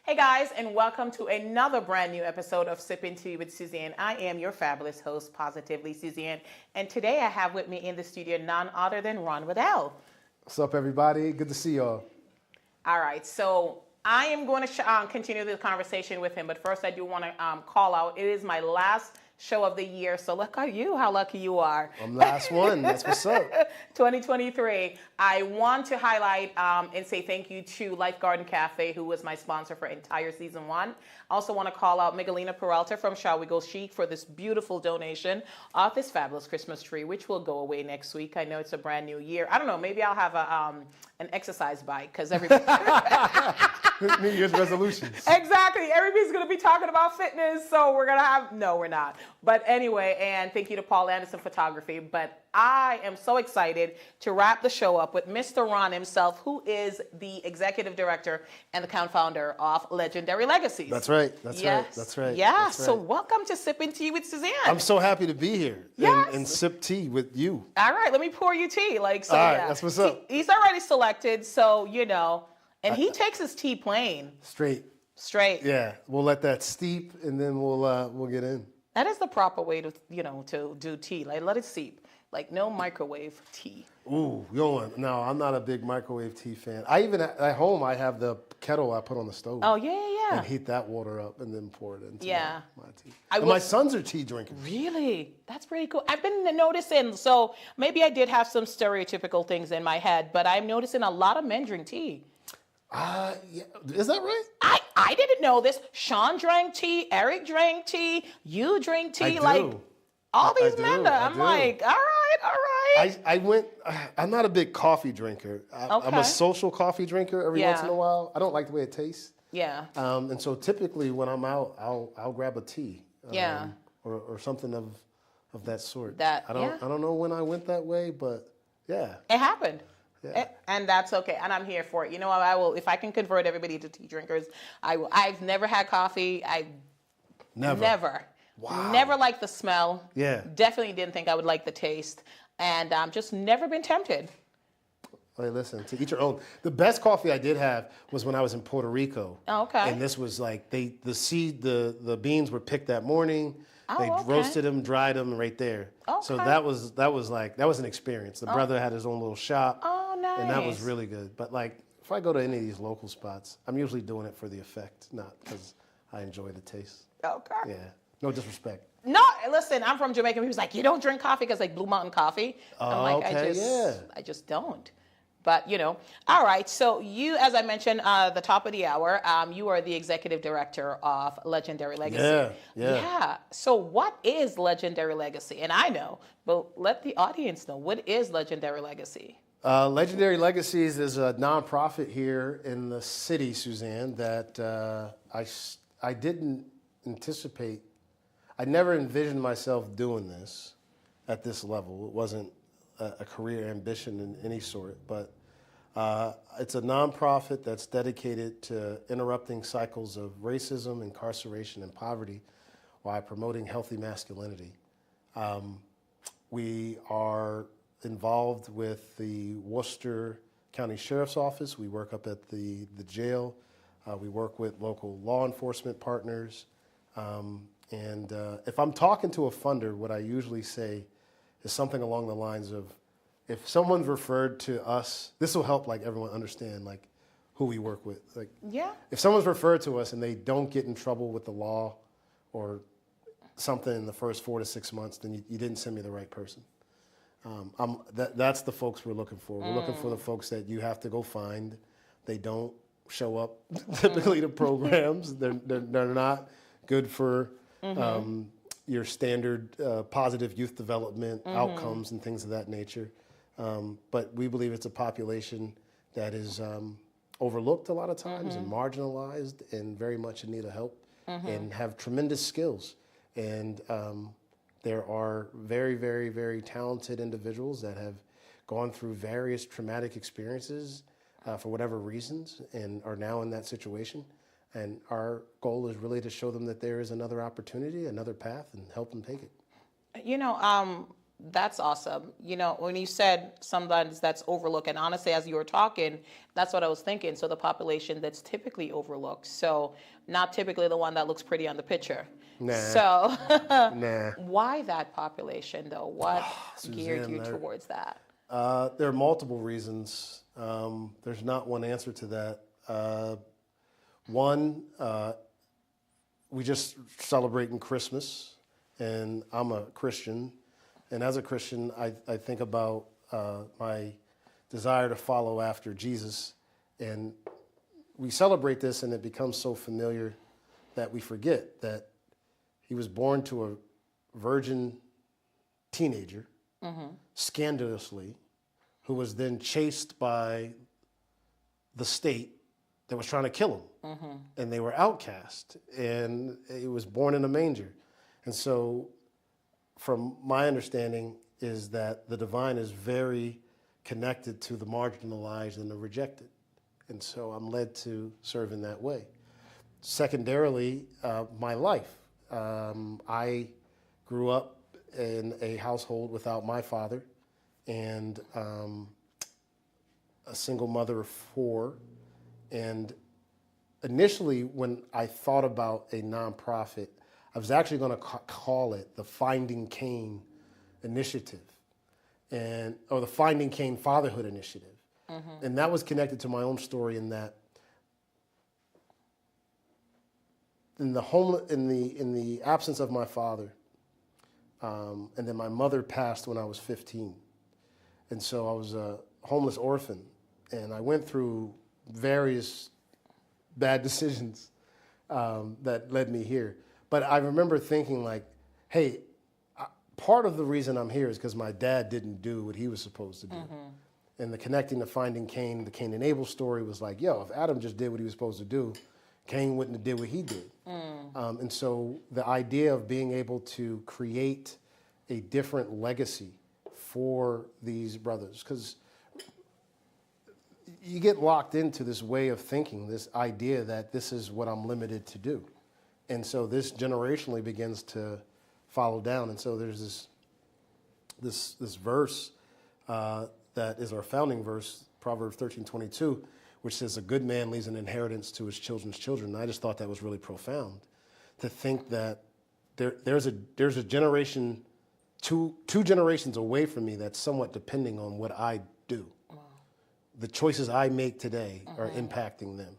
Hey guys, and welcome to another brand new episode of Sipping Tea with Suzanne. I am your fabulous host, Positively Suzanne, and today I have with me in the studio none other than Ron Waddell. What's up, everybody? Good to see y'all. All right, so I am going to continue the conversation with him, but first I do want to call out, it is my last show of the year, so look at you, how lucky you are. I'm last one, that's what's up. 2023. I want to highlight and say thank you to Life Garden Cafe, who was my sponsor for entire season one. I also want to call out Miguelina Peralta from Shall We Go Chic for this beautiful donation of this fabulous Christmas tree, which will go away next week. I know it's a brand new year. I don't know, maybe I'll have an exercise bike because everybody... New Year's resolutions. Exactly. Everybody's going to be talking about fitness, so we're going to have... No, we're not. But anyway, and thank you to Paul Anderson Photography. But I am so excited to wrap the show up with Mr. Ron himself, who is the executive director and the co-founder of Legendary Legacies. That's right. That's yes. right. That's right. Yeah. That's right. So welcome to Sipping Tea with Suzanne. I'm so happy to be here and sip tea with you. All right. Let me pour you tea. So, all right. yeah. That's what's up. He's already selected, so, you know, and he takes his tea plain. Straight. Yeah. We'll let that steep, and then we'll get in. That is the proper way to, to do tea. Like, let it steep. Like, no microwave tea. Ooh, no, I'm not a big microwave tea fan. I even, at home, I have the kettle I put on the stove. Oh, yeah. And heat that water up and then pour it into my tea. My sons are tea drinkers. Really? That's pretty cool. I've been noticing, so maybe I did have some stereotypical things in my head, but I'm noticing a lot of men drink tea. Yeah. Is that right? I didn't know this. Sean drank tea. Eric drank tea. You drink tea. I do. All these men. I'm like, all right. I'm not a big coffee drinker. I'm a social coffee drinker every once in a while. I don't like the way it tastes. Yeah. And so typically when I'm out, I'll grab a tea. Or something of that sort. I don't know when I went that way, but yeah. It happened. Yeah. And that's okay. And I'm here for it. You know, I will, if I can convert everybody to tea drinkers, I will. I've never had coffee. Never. Wow. Never liked the smell. Yeah. Definitely didn't think I would like the taste. And just never been tempted. Hey, listen, to each your own. The best coffee I did have was when I was in Puerto Rico. Oh, okay. And this was like, the beans were picked that morning. Oh, they roasted them, dried them right there. Okay. So that was an experience. The brother had his own little shop. Oh, nice. And that was really good. But like, if I go to any of these local spots, I'm usually doing it for the effect, not because I enjoy the taste. Okay. Yeah. No disrespect. No, listen, I'm from Jamaica. He was like, you don't drink coffee because like Blue Mountain Coffee. I'm like, I just don't. But, all right. So you, as I mentioned, the top of the hour, you are the executive director of Legendary Legacy. Yeah. So what is Legendary Legacy? And I know, but let the audience know, what is Legendary Legacy? Legendary Legacies is a nonprofit here in the city, Suzanne, that I didn't anticipate. I never envisioned myself doing this at this level. It wasn't a career ambition in any sort, but it's a nonprofit that's dedicated to interrupting cycles of racism, incarceration, and poverty while promoting healthy masculinity. We are involved with the Worcester County Sheriff's Office. We work up at the jail. We work with local law enforcement partners. And if I'm talking to a funder, what I usually say is something along the lines of, if someone's referred to us, this will help like everyone understand like who we work with. Like, if someone's referred to us and they don't get in trouble with the law or something in the first 4 to 6 months, then you didn't send me the right person. That's the folks we're looking for. We're looking for the folks that you have to go find. They don't show up typically to programs. They're not good for your standard positive youth development outcomes and things of that nature. But we believe it's a population that is overlooked a lot of times and marginalized and very much in need of help and have tremendous skills. And there are very, very, very talented individuals that have gone through various traumatic experiences for whatever reasons and are now in that situation. And our goal is really to show them that there is another opportunity, another path, and help them take it. That's awesome. You know, when you said sometimes that's overlooked, and honestly, as you were talking, that's what I was thinking. So the population that's typically overlooked. So not typically the one that looks pretty on the picture. Nah. So Nah. why that population though? What geared Suzanne, you towards that? there are multiple reasons. There's not one answer to that. One, we just celebrating Christmas, and I'm a Christian. And as a Christian, I think about my desire to follow after Jesus. And we celebrate this, and it becomes so familiar that we forget that he was born to a virgin teenager, scandalously, who was then chased by the state that was trying to kill him. And they were outcast, and he was born in a manger. And so from my understanding is that the divine is very connected to the marginalized and the rejected. And so I'm led to serve in that way. Secondarily, my life. I grew up in a household without my father and a single mother of 4. And initially, when I thought about a nonprofit, I was actually going to call it the Finding Cain Initiative, or the Finding Cain Fatherhood Initiative. And that was connected to my own story in that in the absence of my father, and then my mother passed when I was 15. And so I was a homeless orphan, and I went through various bad decisions that led me here. But I remember thinking like, hey, part of the reason I'm here is because my dad didn't do what he was supposed to do. And the connecting to Finding Cain, the Cain and Abel story was like, yo, if Adam just did what he was supposed to do, Cain wouldn't have did what he did. And so the idea of being able to create a different legacy for these brothers, because you get locked into this way of thinking, this idea that this is what I'm limited to do. And so this generationally begins to follow down. And so there's this verse that is our founding verse, Proverbs 13:22, which says, a good man leaves an inheritance to his children's children. And I just thought that was really profound, to think that there's a generation, two generations away from me that's somewhat depending on what I do. The choices I make today are impacting them.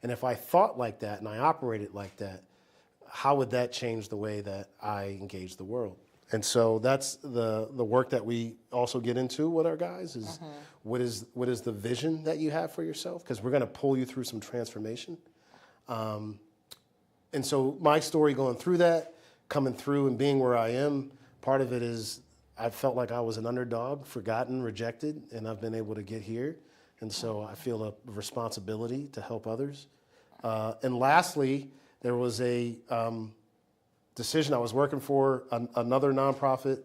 And if I thought like that and I operated like that, how would that change the way that I engage the world? And so that's the work that we also get into with our guys is what is the vision that you have for yourself? Because we're going to pull you through some transformation. And so my story going through that, coming through and being where I am, part of it is I felt like I was an underdog, forgotten, rejected, and I've been able to get here. And so I feel a responsibility to help others. And lastly, there was a decision. I was working for another nonprofit.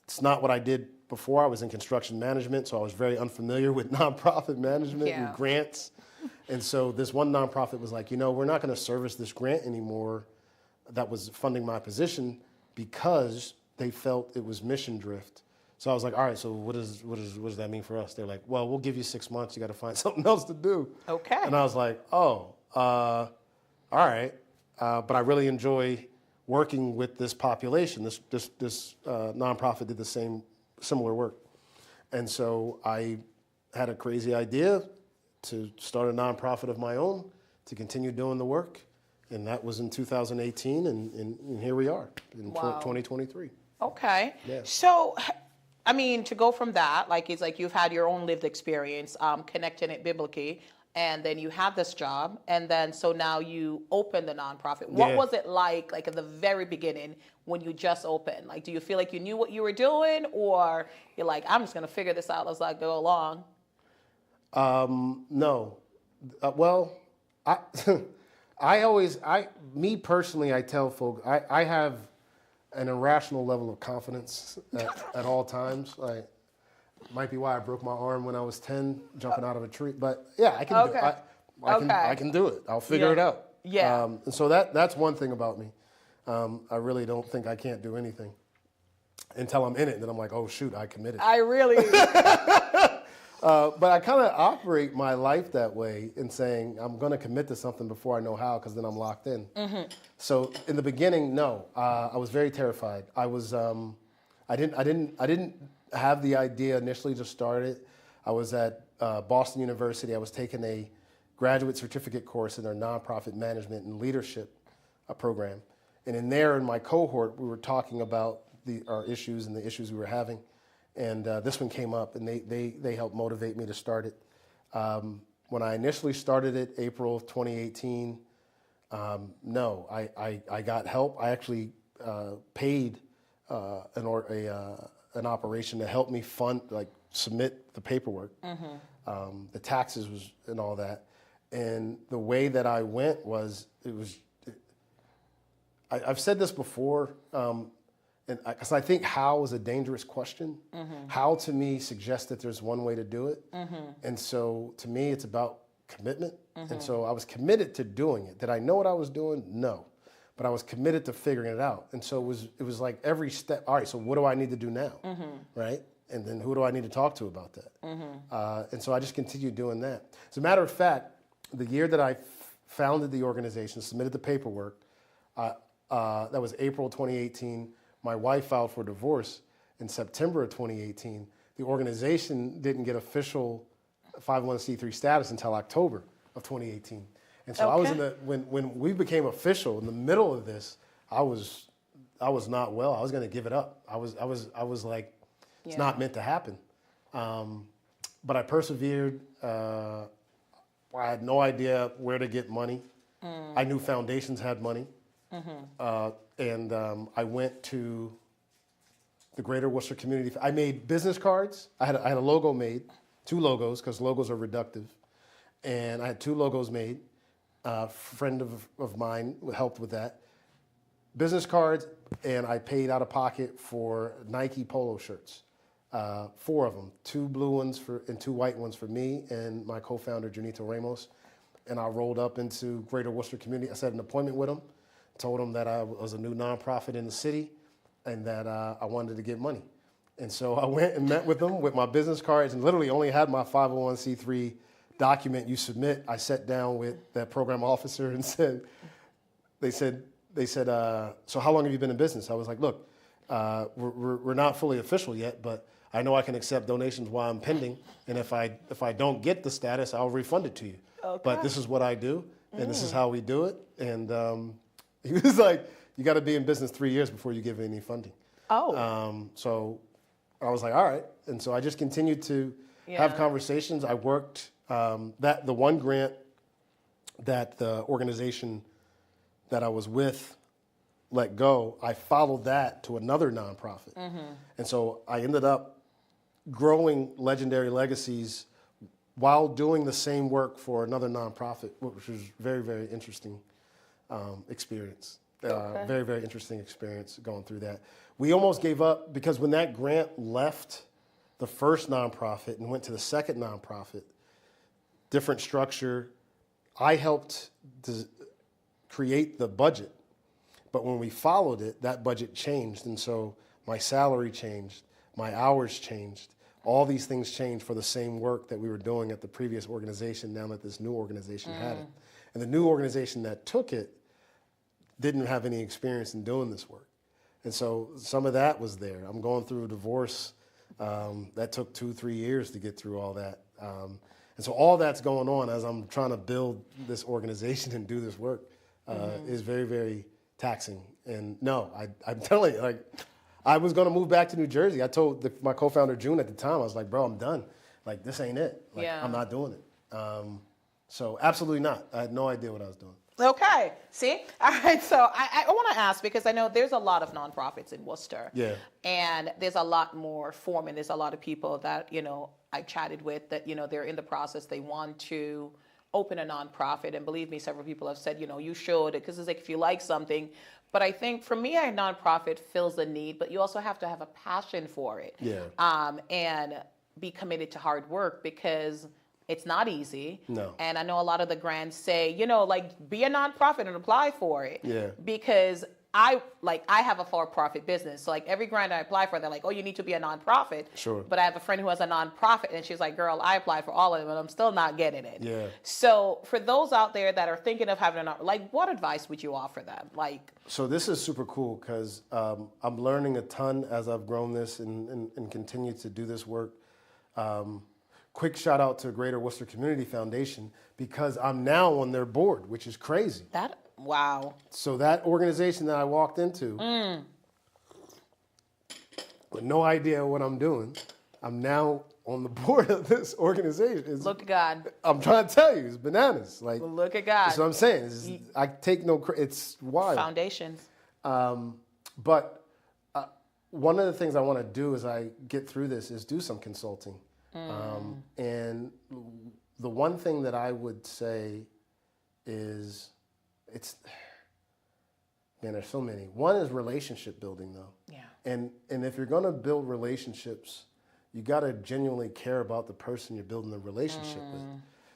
It's not what I did before. I was in construction management, so I was very unfamiliar with nonprofit management and grants. And so this one nonprofit was like, we're not going to service this grant anymore that was funding my position because they felt it was mission drift. So I was like, all right, so what does that mean for us? They're like, well, we'll give you 6 months. You got to find something else to do. Okay. And I was like, all right. But I really enjoy working with this population. This nonprofit did the similar work. And so I had a crazy idea to start a nonprofit of my own to continue doing the work. And that was in 2018, and here we are in 2023. Okay. Yeah. So, I mean, to go from that, it's like you've had your own lived experience, connecting it biblically, and then you have this job, and then so now you open the nonprofit. What was it like at the very beginning when you just opened? Do you feel like you knew what you were doing, or you're like, I'm just going to figure this out as I go along? No. Me personally, I tell folk, I have an irrational level of confidence at all times. Might be why I broke my arm when I was 10, jumping out of a tree. But yeah, I can do it. I can do it. I'll figure it out. Yeah. And so that's one thing about me. I really don't think I can't do anything. until I'm in it. And then I'm like, oh, shoot, I committed. I really... But I kind of operate my life that way in saying I'm going to commit to something before I know how, because then I'm locked in. So in the beginning, no, I was very terrified. I didn't have the idea initially to start it. I was at Boston University. I was taking a graduate certificate course in their nonprofit management and leadership program. And in there, in my cohort, we were talking about our issues and the issues we were having. And this one came up, and they helped motivate me to start it. When I initially started it, April of 2018, no, I got help. I actually paid an operation to help me submit the paperwork, the taxes and all that. And the way that I went was, I've said this before, because I think how is a dangerous question. How to me suggests that there's one way to do it. And so to me, it's about commitment. And so I was committed to doing it. Did I know what I was doing? No. But I was committed to figuring it out. And so it was like every step, all right, so what do I need to do now? Right? And then who do I need to talk to about that? And so I just continued doing that. As a matter of fact, the year that I founded the organization, submitted the paperwork, that was April 2018. My wife filed for divorce in September of 2018. The organization didn't get official 501c3 status until October of 2018. And so I was when we became official in the middle of this, I was not well. I was going to give it up. I was like, it's not meant to happen. But I persevered. I had no idea where to get money. I knew foundations had money. And I went to the Greater Worcester Community. I made business cards. I had a logo made, 2 logos, because logos are reductive. And I had 2 logos made. A friend of mine helped with that. Business cards, and I paid out of pocket for Nike polo shirts. 4 of them, 2 blue ones and 2 white ones for me and my co-founder, Junito Ramos. And I rolled up into Greater Worcester Community. I set an appointment with him. Told him that I was a new nonprofit in the city and that I wanted to get money. And so I went and met with them with my business cards and literally only had my 501c3 document you submit. I sat down with that program officer and they said, so how long have you been in business? I was like, look, we're not fully official yet, but I know I can accept donations while I'm pending. And if I don't get the status, I'll refund it to you. Okay. But this is what I do, and this is how we do it. And he was like, you got to be in business 3 years before you give any funding. So I was like, all right. And so I just continued to have conversations. I worked the one grant that the organization that I was with let go, I followed that to another nonprofit. And so I ended up growing Legendary Legacies while doing the same work for another nonprofit, which was very, very interesting experience. Very, very interesting experience going through that. We almost gave up because when that grant left the first nonprofit and went to the second nonprofit, different structure, I helped to create the budget. But when we followed it, that budget changed. And so my salary changed, my hours changed. All these things changed for the same work that we were doing at the previous organization now that this new organization had it. And the new organization that took it didn't have any experience in doing this work. And so some of that was there. I'm going through a divorce. That took 2-3 years to get through all that. And so all that's going on as I'm trying to build this organization and do this work is very, very taxing. And no, I'm telling you, like, I was going to move back to New Jersey. I told my co-founder, June, at the time, I was like, bro, I'm done. Like, this ain't it. Like, I'm not doing it. So absolutely not. I had no idea what I was doing. Okay. See? All right. So I want to ask, because I know there's a lot of nonprofits in Worcester. Yeah. And there's a lot more forming. There's a lot of people that, I chatted with that, they're in the process. They want to open a nonprofit. And believe me, several people have said, you should, because it's like if you like something. But I think for me, a nonprofit fills a need, but you also have to have a passion for it. Yeah. And be committed to hard work, because it's not easy. No. And I know a lot of the grants say, like, be a nonprofit and apply for it. Yeah. Because I have a for-profit business. So like every grant I apply for, they're like, oh, you need to be a nonprofit. Sure. But I have a friend who has a nonprofit, and she's like, girl, I applied for all of them, and I'm still not getting it. Yeah. So for those out there that are thinking of having what advice would you offer them? So this is super cool because I'm learning a ton as I've grown this and continue to do this work. Quick shout out to Greater Worcester Community Foundation because I'm now on their board, which is crazy. Wow. So that organization that I walked into with no idea what I'm doing, I'm now on the board of this organization. Look at God. I'm trying to tell you, it's bananas. Look at God. That's what I'm saying. I take no credit. It's wild. Foundations. But one of the things I want to do as I get through this is do some consulting. And the one thing that I would say is there's so many. One is relationship building, though. Yeah. And if you're going to build relationships, you got to genuinely care about the person you're building the relationship with.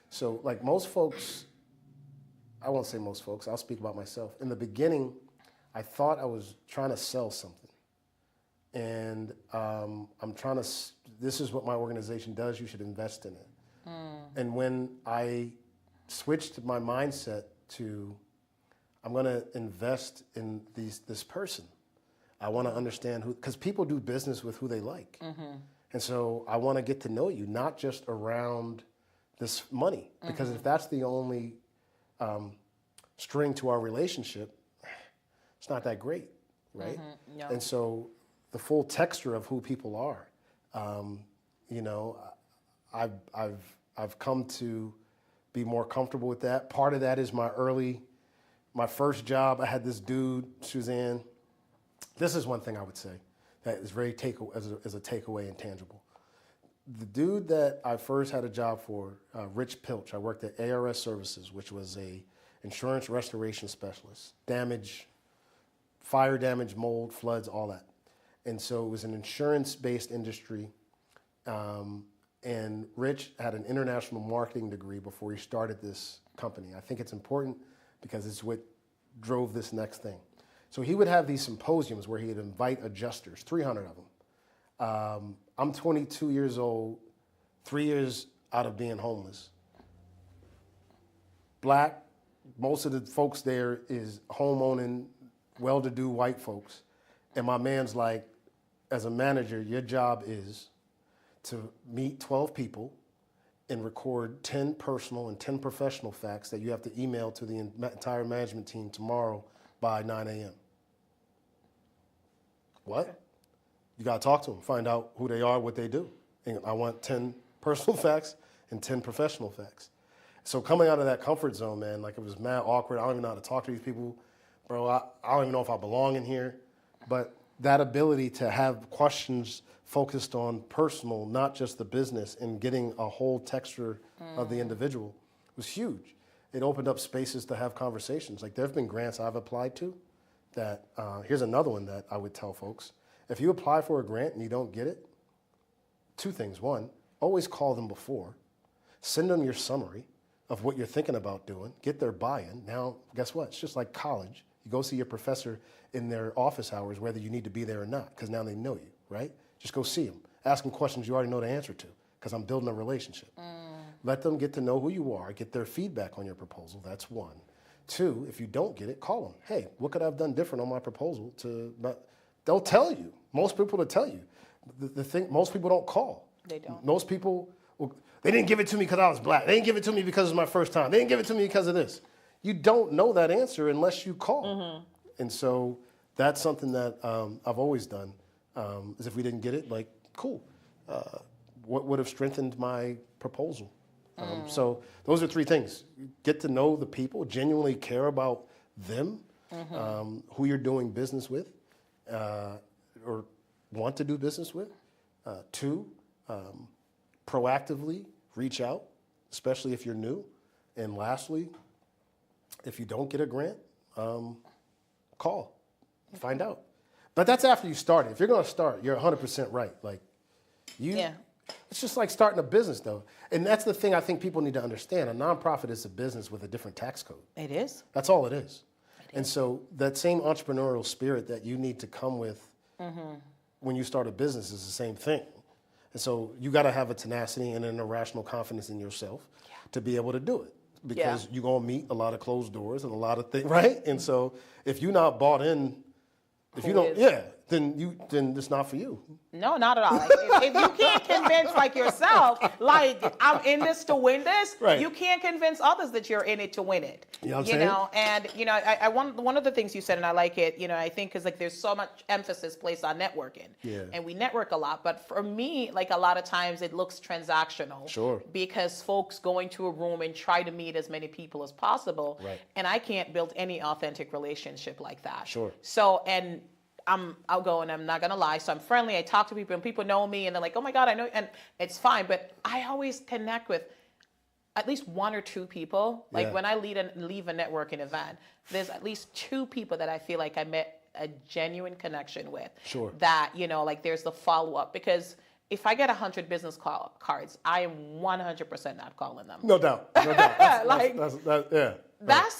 So, like most folks, I won't say most folks, I'll speak about myself. In the beginning, I thought I was trying to sell something. And I'm trying to, this is what my organization does, you should invest in it. And when I switched my mindset to, I'm going to invest in this person. I want to understand who, because people do business with who they like. And so I want to get to know you, not just around this money. Because if that's the only string to our relationship, it's not that great, right? No. And so the full texture of who people are, I've come to be more comfortable with that. Part of that is my first job. I had this dude, Suzanne. This is one thing I would say that is very as a takeaway and tangible. The dude that I first had a job for, Rich Pilch, I worked at ARS Services, which was a insurance restoration specialist. Fire damage, mold, floods, all that. And so it was an insurance-based industry. And Rich had an international marketing degree before he started this company. I think it's important because it's what drove this next thing. So he would have these symposiums where he'd invite adjusters, 300 of them. I'm 22 years old, 3 years out of being homeless. Black, most of the folks there is homeowning, well-to-do white folks. And my man's like, as a manager, your job is to meet 12 people and record 10 personal and 10 professional facts that you have to email to the entire management team tomorrow by 9 a.m. What? Okay. You got to talk to them, find out who they are, what they do. And I want 10 personal facts and 10 professional facts. So coming out of that comfort zone, man, like it was mad awkward. I don't even know how to talk to these people. Bro, I don't even know if I belong in here. But that ability to have questions focused on personal, not just the business, and getting a whole texture of the individual was huge. It opened up spaces to have conversations. Like there have been grants I've applied to that, here's another one that I would tell folks. If you apply for a grant and you don't get it, two things. One, always call them before. Send them your summary of what you're thinking about doing. Get their buy-in. Now, guess what? It's just like college. You go see your professor in their office hours, whether you need to be there or not, because now they know you, right? Just go see them. Ask them questions you already know the answer to, because I'm building a relationship. Let them get to know who you are, get their feedback on your proposal. That's one. Two, if you don't get it, call them. Hey, what could I have done different on my proposal? They'll tell you. Most people will tell you. The thing, most people don't call. They don't. Most people, they didn't give it to me because I was black. They didn't give it to me because it was my first time. They didn't give it to me because of this. You don't know that answer unless you call. And so that's something that I've always done, is if we didn't get it, like, cool. What would have strengthened my proposal? So those are three things. Get to know the people, genuinely care about them, who you're doing business with, or want to do business with. Two, proactively reach out, especially if you're new. And lastly, if you don't get a grant, call, find out. But that's after you started. If you're going to start, you're 100% right. Like, it's just like starting a business, though. And that's the thing I think people need to understand. A nonprofit is a business with a different tax code. It is. That's all it is. And so that same entrepreneurial spirit that you need to come with when you start a business is the same thing. And so you got to have a tenacity and an irrational confidence in yourself to be able to do it, because you're going to meet a lot of closed doors and a lot of things, right? And so if you're not bought in, if you don't, then it's not for you. No, not at all. Like, if you can't convince like yourself, like I'm in this to win this, you can't convince others that you're in it to win it. You know what I'm saying? And I one of the things you said, and I like it. I think because like there's so much emphasis placed on networking, and we network a lot. But for me, like a lot of times it looks transactional, because folks go into a room and try to meet as many people as possible, and I can't build any authentic relationship like that. So and I'm outgoing, I'm not gonna lie, so I'm friendly, I talk to people and people know me and they're like, oh my God, I know, and it's fine, but I always connect with at least one or two people. Like when I leave a networking event, there's at least two people that I feel like I met a genuine connection with. That, like there's the follow-up, because if I get 100 business cards, I am 100% not calling them. No doubt. That's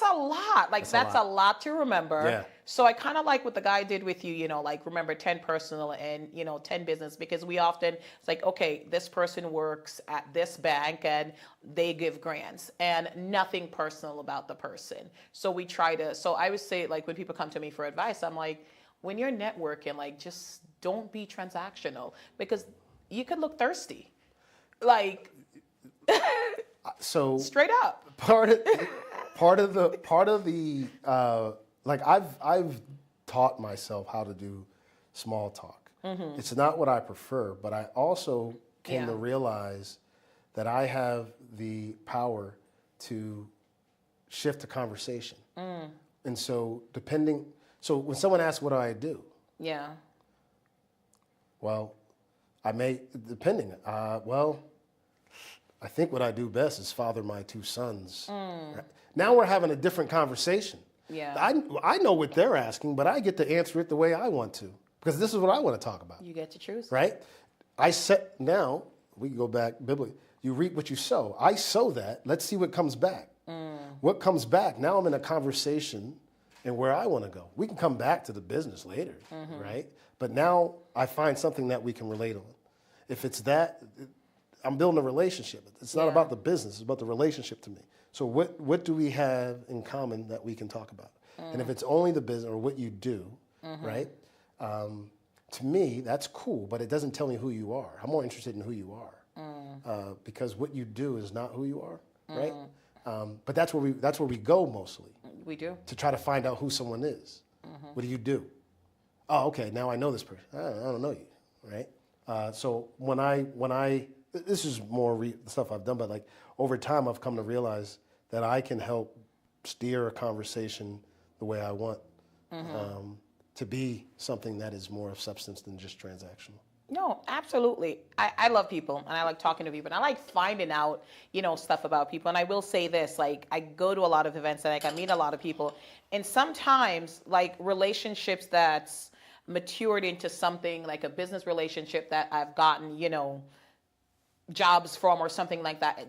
a lot. Like that's a lot to remember. So I kind of like what the guy did with you, like remember 10 personal and, 10 business, because we often, it's like, okay, this person works at this bank and they give grants and nothing personal about the person. So we try to, so I would say like when people come to me for advice, I'm like, when you're networking, like just don't be transactional, because you could look thirsty. Like, so straight up. Part of the like I've taught myself how to do small talk. It's not what I prefer, but I also came to realize that I have the power to shift the conversation. And so so when someone asks, what do I do? Well, I may, depending, well, I think what I do best is father my two sons. Now we're having a different conversation. I know what they're asking, but I get to answer it the way I want to, because this is what I want to talk about. You get to choose. Right? Now, we can go back biblically. You reap what you sow. I sow that. Let's see what comes back. What comes back? Now I'm in a conversation and where I want to go. We can come back to the business later, right? But now I find something that we can relate on. If it's that, I'm building a relationship. It's not about the business, it's about the relationship to me. So what do we have in common that we can talk about? And if it's only the business or what you do, right? To me, that's cool, but it doesn't tell me who you are. I'm more interested in who you are, because what you do is not who you are, right? But that's where we go mostly. We do. To try to find out who someone is. What do you do? Oh, okay, now I know this person. I don't know you, right? So when I this is more stuff I've done, but like over time I've come to realize that I can help steer a conversation the way I want to be something that is more of substance than just transactional. No, absolutely. I love people and I like talking to people and I like finding out, stuff about people. And I will say this, like I go to a lot of events and like I meet a lot of people, and sometimes like relationships that's matured into something like a business relationship that I've gotten, jobs from or something like that.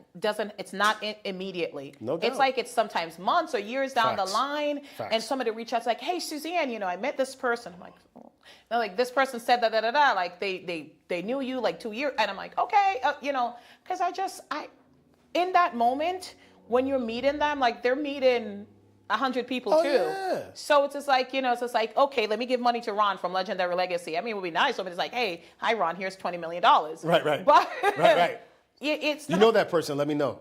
It's not immediately. No doubt. It's like it's sometimes months or years down the line. And somebody reaches out like, hey, Suzanne, I met this person. I'm like, oh. They're like, this person said da. Like they knew you like 2 years. And I'm like, okay, because in that moment when you're meeting them, like they're meeting 100 people too. Yeah. So it's just like, it's just like, okay, let me give money to Ron from Legendary Legacy. I mean, it would be nice. Somebody's like, hey, hi, Ron, here's $20 million. Right. But right. It's you know that person, let me know.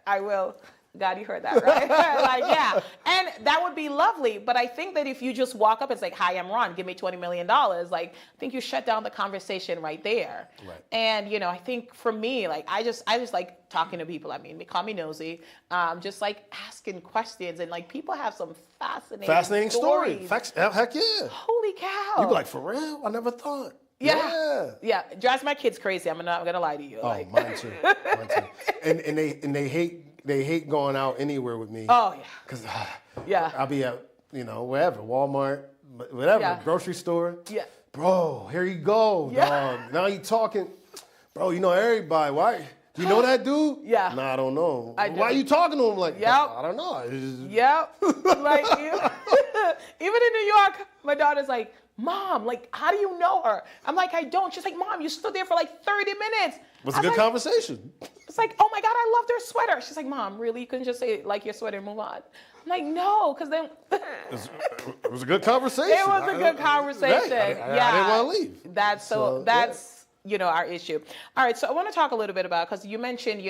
I will. God, you heard that, right? Like, yeah. And that would be lovely. But I think that if you just walk up and say, hi, I'm Ron, give me $20 million, like, I think you shut down the conversation right there. Right. And, I think for me, like, I just like talking to people. I mean, they call me nosy. Just like asking questions. And like, people have some fascinating stories. Facts, heck yeah. Holy cow. You'd be like, for real? I never thought. Yeah. It drives my kids crazy. I'm not gonna lie to you. Oh, like. Mine too. And they hate going out anywhere with me. Oh yeah. Because I'll be at wherever, Walmart, whatever, grocery store. Yeah. Bro, here you go, dog. Now you talking, bro. You know everybody. Why? Do you know that dude? Yeah. No, I don't know. I do. Why are you talking to him like Yep. I don't know. It's just... Yep. Like, even in New York, my daughter's like, Mom, like, how do you know her? I'm like, I don't. She's like, Mom, you stood there for like 30 minutes. It was a good conversation. It's like, oh my God, I loved her sweater. She's like, Mom, really? You couldn't just say, like, your sweater and move on? I'm like, no, because then... It was a good conversation. It was a good conversation. Yeah. I didn't want to leave. That's our issue. All right, so I want to talk a little bit about, because you mentioned,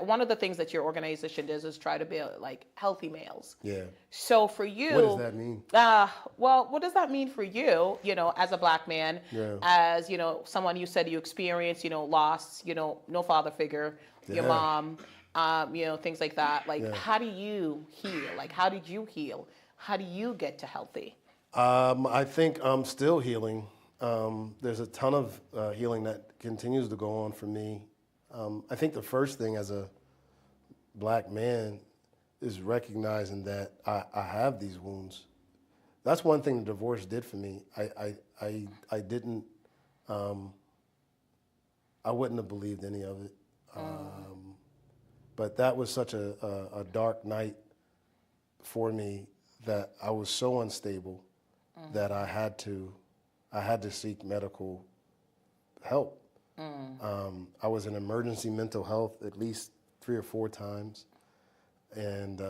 one of the things that your organization does is try to build like healthy males. Yeah. So for you, what does that mean? Well, what does that mean for you, as a black man, as, someone you said you experienced, loss, no father figure, your mom, things like that. Like, how do you heal? Like, how did you heal? How do you get to healthy? I think I'm still healing. There's a ton of healing that continues to go on for me. I think the first thing as a black man is recognizing that I have these wounds. That's one thing the divorce did for me. I didn't, I wouldn't have believed any of it. But that was such a dark night for me that I was so unstable that I had to seek medical help. I was in emergency mental health at least 3 or 4 times, and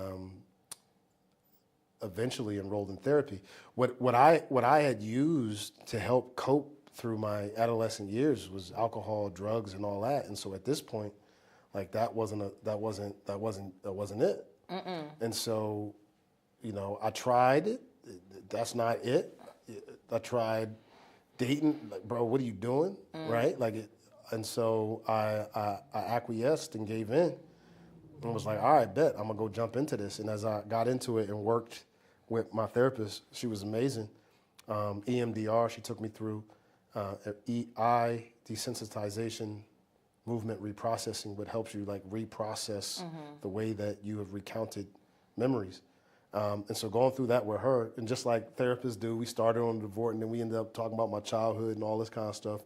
eventually enrolled in therapy. What I had used to help cope through my adolescent years was alcohol, drugs, and all that. And so at this point, like that wasn't it. And so, I tried it. That's not it. I tried dating, like, bro, what are you doing? Right? Like it, and so I acquiesced and gave in and was like, all right, bet, I'm gonna go jump into this. And as I got into it and worked with my therapist, she was amazing. EMDR, she took me through EI, desensitization, movement reprocessing, what helps you like reprocess the way that you have recounted memories. And so going through that with her, and just like therapists do, we started on divorce, and then we ended up talking about my childhood and all this kind of stuff.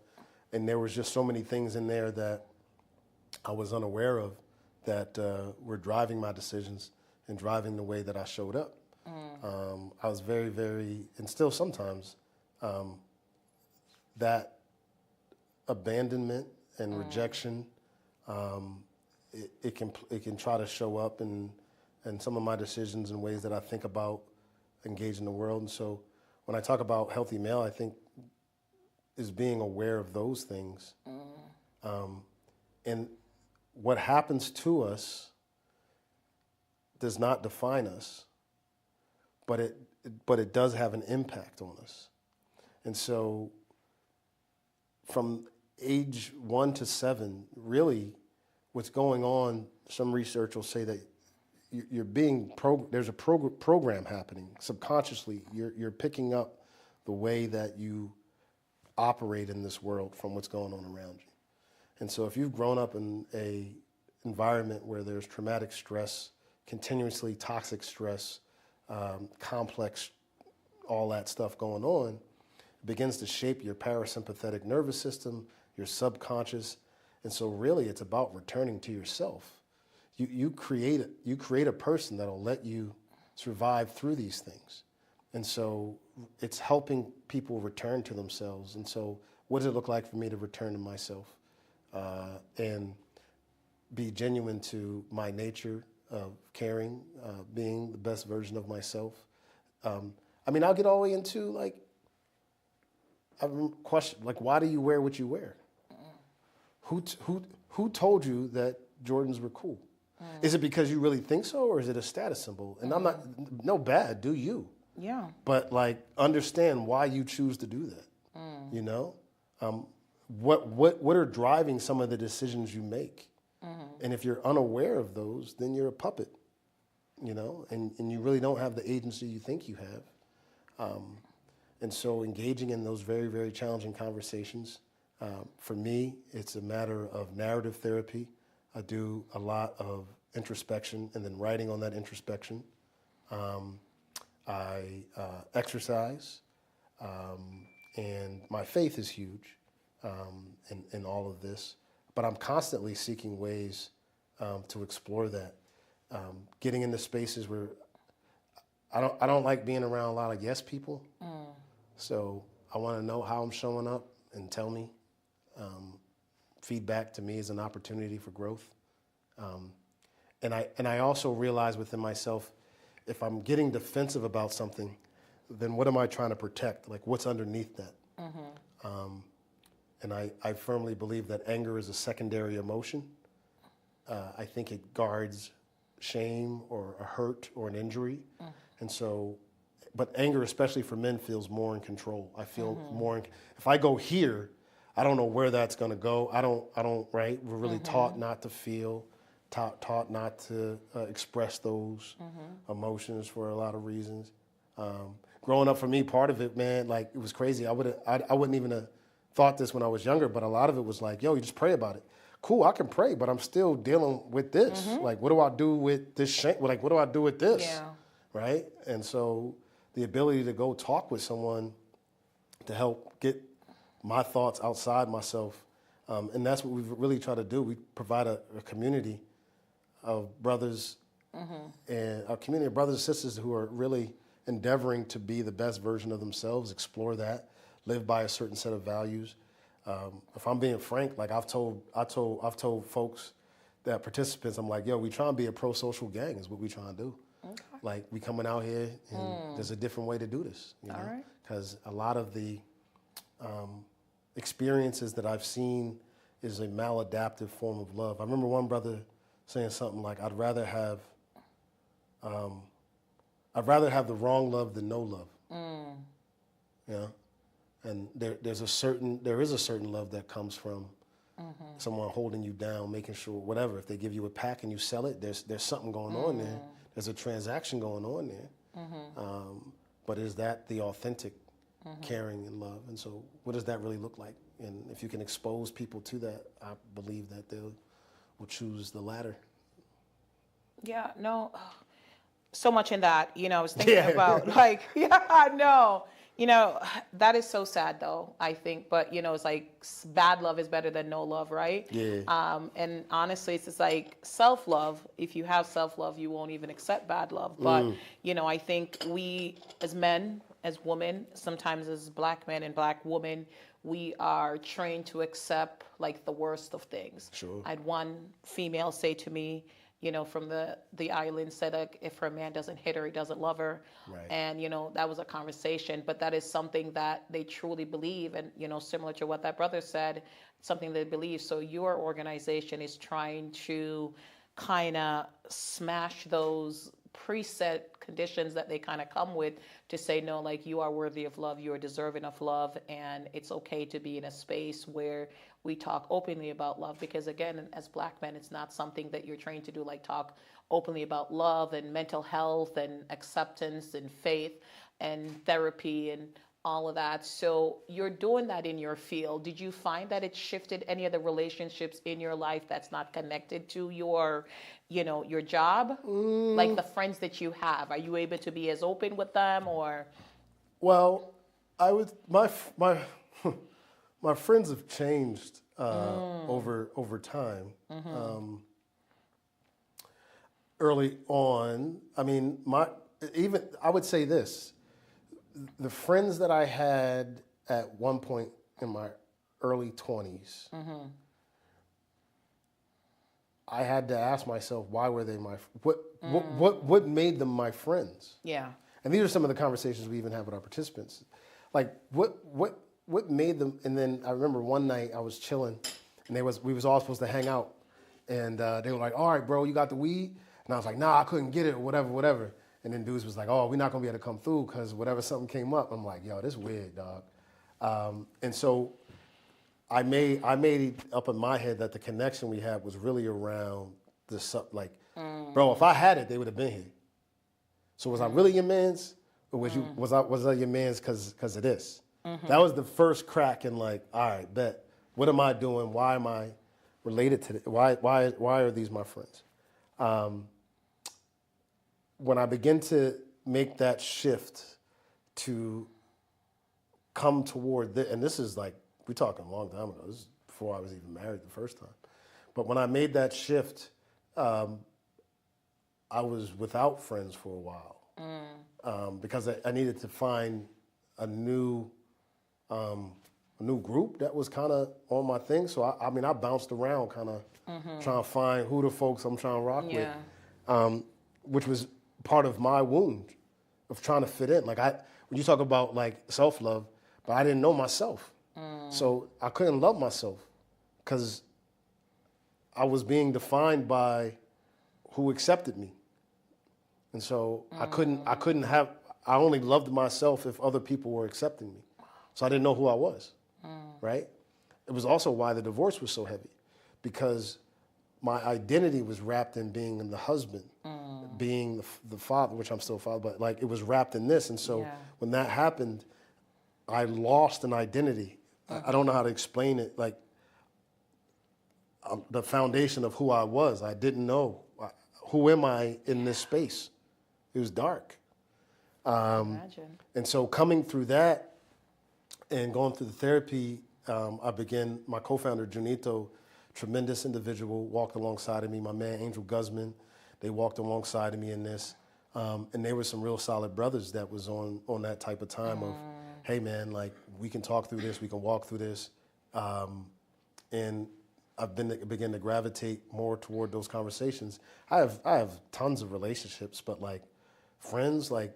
And there was just so many things in there that I was unaware of that were driving my decisions and driving the way that I showed up. I was very, very, and still sometimes, that abandonment and rejection, it can try to show up and some of my decisions and ways that I think about engaging the world. And so when I talk about healthy male, I think is being aware of those things. And what happens to us does not define us, but it does have an impact on us. And so from age 1 to 7, really what's going on, some research will say that you're being there's a program happening subconsciously. You're picking up the way that you operate in this world from what's going on around you. And so if you've grown up in a environment where there's traumatic stress, continuously toxic stress, complex, all that stuff going on, it begins to shape your parasympathetic nervous system, your subconscious. And so really it's about returning to yourself. You create a person that'll let you survive through these things. And so it's helping people return to themselves. And so what does it look like for me to return to myself and be genuine to my nature of caring, being the best version of myself? I'll get all the way into like, I question, like, why do you wear what you wear? Who told you that Jordans were cool? Is it because you really think so, or is it a status symbol? And I'm not, no bad, do you? Yeah. But like, understand why you choose to do that. What are driving some of the decisions you make? And if you're unaware of those, then you're a puppet, and you really don't have the agency you think you have. And so engaging in those very, very challenging conversations, for me, it's a matter of narrative therapy. I do a lot of introspection and then writing on that introspection. I exercise, and my faith is huge in all of this. but I'm constantly seeking ways to explore that. Getting into spaces where I don't like being around a lot of yes people. So I want to know how I'm showing up and tell me. Feedback to me is an opportunity for growth. And I also realize within myself, if I'm getting defensive about something, then what am I trying to protect? Like what's underneath that? And I firmly believe that anger is a secondary emotion. I think it guards shame or a hurt or an injury. And so, but anger, especially for men, feels more in control. I feel more, if I go here, I don't know where that's going to go. I don't, right? We're really taught not to feel, taught not to express those emotions for a lot of reasons. Growing up for me, part of it, man, like it was crazy. I wouldn't even have thought this when I was younger, but a lot of it was like, yo, you just pray about it. Cool, I can pray, but I'm still dealing with this. Like, what do I do with this shame? Like, what do I do with this? Yeah. Right? And so the ability to go talk with someone to help get my thoughts outside myself, and that's what we really try to do. We provide a community of brothers and a community of brothers and sisters who are really endeavoring to be the best version of themselves, explore that, live by a certain set of values. If I'm being frank, like I've told folks that participants, I'm like, yo, we try and be a pro-social gang is what we trying to do. Okay. Like we coming out here and there's a different way to do this, you know? Because a lot of the experiences that I've seen is a maladaptive form of love. I remember one brother saying something like, I'd rather have the wrong love than no love. You know? And there is a certain love that comes from someone holding you down, making sure whatever. If they give you a pack and you sell it, there's something going on there. There's a transaction going on there. But is that the authentic caring and love? And so, what does that really look like? And if you can expose people to that, I believe that they will choose the latter. Yeah. No. So much in that. You know, I was thinking about like, yeah, no. You know, that is so sad though, I think, but you know, it's like bad love is better than no love, right? Yeah. And honestly, it's just like self-love. If you have self-love, you won't even accept bad love. But, you know, I think we as men, as women, sometimes as black men and black women, we are trained to accept like the worst of things. Sure. I had one female say to me, you know, from the island, said like, if her man doesn't hit her, he doesn't love her. Right. And, you know, that was a conversation, but that is something that they truly believe. And, you know, similar to what that brother said, something they believe. So your organization is trying to kind of smash those preset conditions that they kind of come with to say, no, like you are worthy of love, you are deserving of love, and it's okay to be in a space where we talk openly about love. Because again, as black men, it's not something that you're trained to do, like talk openly about love and mental health and acceptance and faith and therapy and all of that. So you're doing that in your field. Did you find that it shifted any of the relationships in your life that's not connected to your, you know, your job? Like the friends that you have, are you able to be as open with them or? Well, my friends have changed over time. Early on, I mean, I would say this. The friends that I had at one point in my early 20s, I had to ask myself, why were they what made them my friends? Yeah. And these are some of the conversations we even have with our participants. Like, what made them? And then I remember one night I was chilling, and we was all supposed to hang out, and they were like, all right, bro, you got the weed? And I was like, nah, I couldn't get it, or whatever. And then dudes was like, oh, we're not gonna be able to come through because something came up. I'm like, yo, this weird, dog. And so I made it up in my head that the connection we had was really around this, like, bro, if I had it, they would have been here. So was I really your man's, or was I your man's because of this? That was the first crack in like, all right, bet. What am I doing? Why am I related to why are these my friends? When I begin to make that shift to come toward this, and this is like, we're talking a long time ago. This is before I was even married the first time. But when I made that shift, I was without friends for a while because I needed to find a new group that was kind of on my thing. So I mean, I bounced around, kind of trying to find who the folks I'm trying to rock with, which was part of my wound of trying to fit in. Like when you talk about like self-love, but I didn't know myself, so I couldn't love myself because I was being defined by who accepted me, and so I couldn't have. I only loved myself if other people were accepting me, so I didn't know who I was. Right? It was also why the divorce was so heavy, because my identity was wrapped in being the husband, being the father, which I'm still a father, but like it was wrapped in this. And so when that happened, I lost an identity. I don't know how to explain it. Like the foundation of who I was, I didn't know. Who am I in this space? It was dark. Imagine. And so coming through that and going through the therapy, I began, my co-founder, Junito, tremendous individual, walked alongside of me. My man, Angel Guzman, they walked alongside of me in this. And they were some real solid brothers that was on that type of time of, hey man, like we can talk through this, we can walk through this. And I've begun to gravitate more toward those conversations. I have tons of relationships, but like friends, like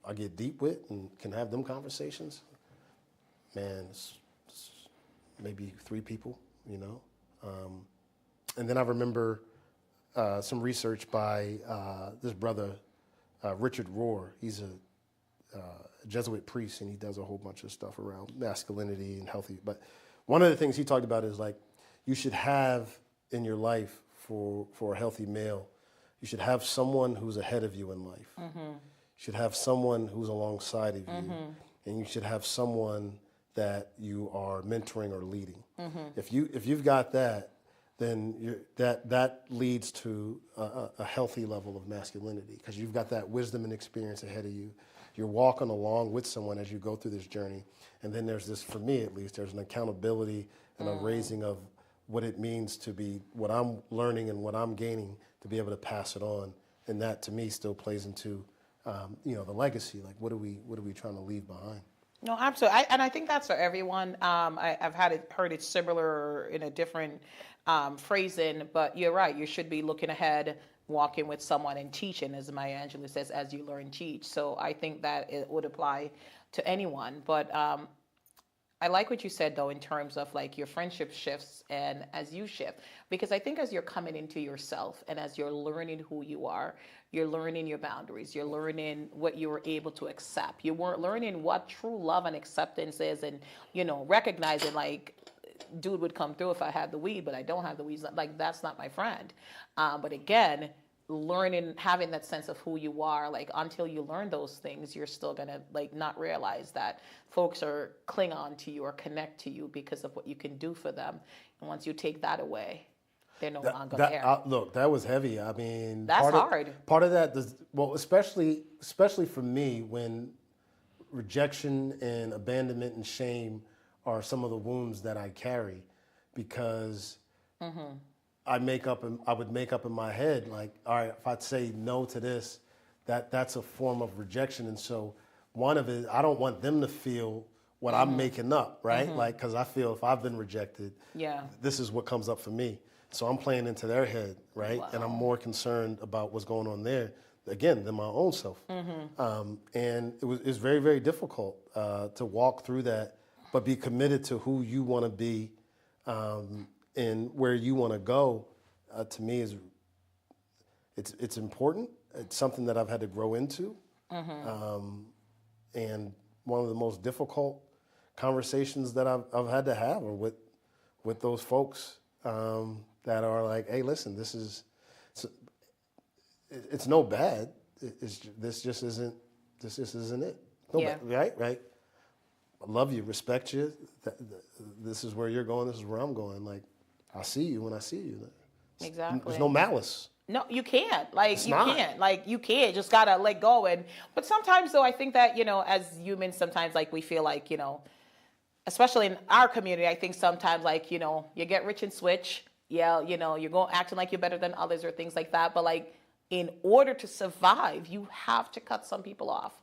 I get deep with and can have them conversations. Man, it's maybe 3 people, you know. And then I remember some research by this brother, Richard Rohr. He's a Jesuit priest, and he does a whole bunch of stuff around masculinity and healthy. But one of the things he talked about is like, you should have in your life for a healthy male, you should have someone who's ahead of you in life. You should have someone who's alongside of you, and you should have someone that you are mentoring or leading. If you've got that, then that leads to a healthy level of masculinity, because you've got that wisdom and experience ahead of you. You're walking along with someone as you go through this journey, and then there's this, for me at least, there's an accountability and a raising of what it means to be, what I'm learning and what I'm gaining, to be able to pass it on, and that to me still plays into the legacy. Like what are we trying to leave behind? No, absolutely. And I think that's for everyone. I've heard it similar in a different phrasing, but you're right. You should be looking ahead, walking with someone and teaching, as Maya Angelou says, as you learn, teach. So I think that it would apply to anyone. But I like what you said, though, in terms of like your friendship shifts and as you shift, because I think as you're coming into yourself and as you're learning who you are, you're learning your boundaries, you're learning what you were able to accept. You weren't learning what true love and acceptance is, and, recognizing like, dude would come through if I had the weed, but I don't have the weed. Like, that's not my friend. But again, learning, having that sense of who you are, like until you learn those things, you're still gonna like not realize that folks are cling on to you or connect to you because of what you can do for them. And once you take that away, they're no longer there. Look, that was heavy. I mean, that's hard. Part of that, especially for me, when rejection and abandonment and shame are some of the wounds that I carry, because I would make up in my head, like, all right, if I'd say no to this, that's a form of rejection. And so one of it, I don't want them to feel what I'm making up, right? Like, because I feel if I've been rejected, this is what comes up for me. So I'm playing into their head, right? Wow. And I'm more concerned about what's going on there, again, than my own self. And it was very, very difficult to walk through that, but be committed to who you want to be and where you want to go. To me, it's important. It's something that I've had to grow into. And one of the most difficult conversations that I've had to have are with those folks that are like, hey, listen, it's no bad. This just isn't it. No bad, right? I love you, respect you. This is where you're going. This is where I'm going. Like, I see you when I see you. Exactly. There's no malice. No, you can't. You can't. Just gotta let go. But sometimes, though, I think that as humans, sometimes like we feel like especially in our community, I think sometimes like you get rich and switch. yeah, you're going acting like you're better than others or things like that. But like, in order to survive, you have to cut some people off.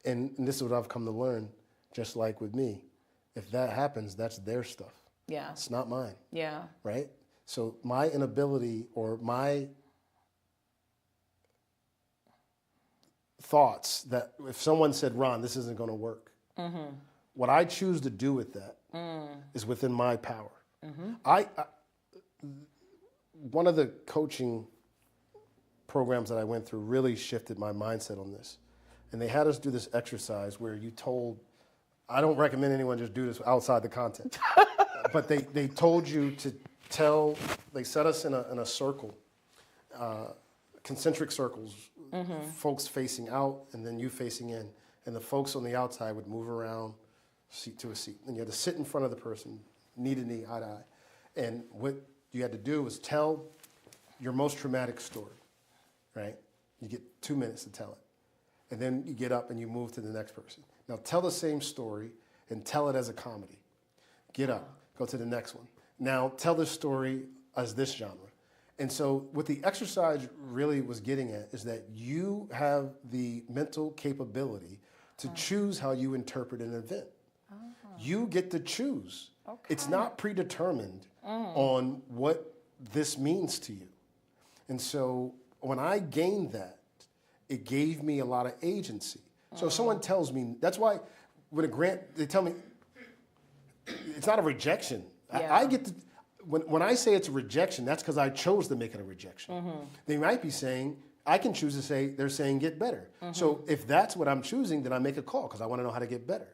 And this is what I've come to learn, just like with me. If that happens, that's their stuff. Yeah. It's not mine. Yeah. Right? So my inability or my thoughts that if someone said, Ron, this isn't going to work, what I choose to do with that is within my power. I one of the coaching programs that I went through really shifted my mindset on this. And they had us do this exercise where you told, I don't recommend anyone just do this outside the content, but they told you to tell, they set us in a circle, concentric circles, folks facing out and then you facing in. And the folks on the outside would move around seat to a seat. And you had to sit in front of the person, knee to knee, eye to eye. And what you had to do was tell your most traumatic story, right? You get 2 minutes to tell it. And then you get up and you move to the next person. Now tell the same story and tell it as a comedy. Get up, go to the next one. Now tell this story as this genre. And so what the exercise really was getting at is that you have the mental capability to choose how you interpret an event. You get to choose. Okay. It's not predetermined on what this means to you. And so when I gained that, it gave me a lot of agency. So if someone tells me, that's why when a grant, they tell me, it's not a rejection. Yeah. I get to, when I say it's a rejection, that's because I chose to make it a rejection. They might be saying, I can choose to say, they're saying get better. So if that's what I'm choosing, then I make a call because I want to know how to get better.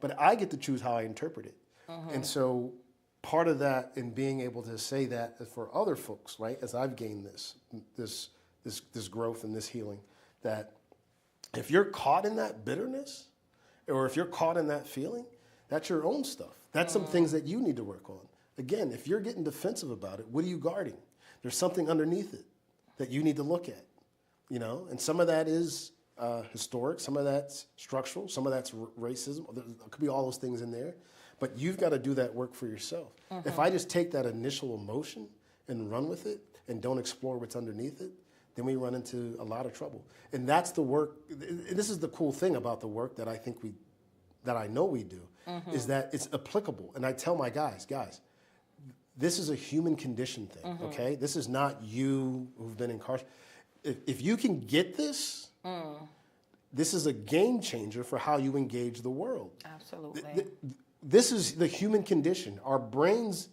But I get to choose how I interpret it. And so part of that in being able to say that for other folks, right, as I've gained this growth and this healing, that if you're caught in that bitterness or if you're caught in that feeling, that's your own stuff. That's some things that you need to work on. Again, if you're getting defensive about it, what are you guarding? There's something underneath it that you need to look at, and some of that is historic, some of that's structural, some of that's racism. There could be all those things in there, but you've got to do that work for yourself. If I just take that initial emotion and run with it and don't explore what's underneath it, then we run into a lot of trouble. And that's the work. This is the cool thing about the work that I know we do, is that it's applicable. And I tell my guys, this is a human condition thing, okay? This is not you who've been incarcerated. If you can get this, this is a game changer for how you engage the world. Absolutely. This is the human condition. Our brains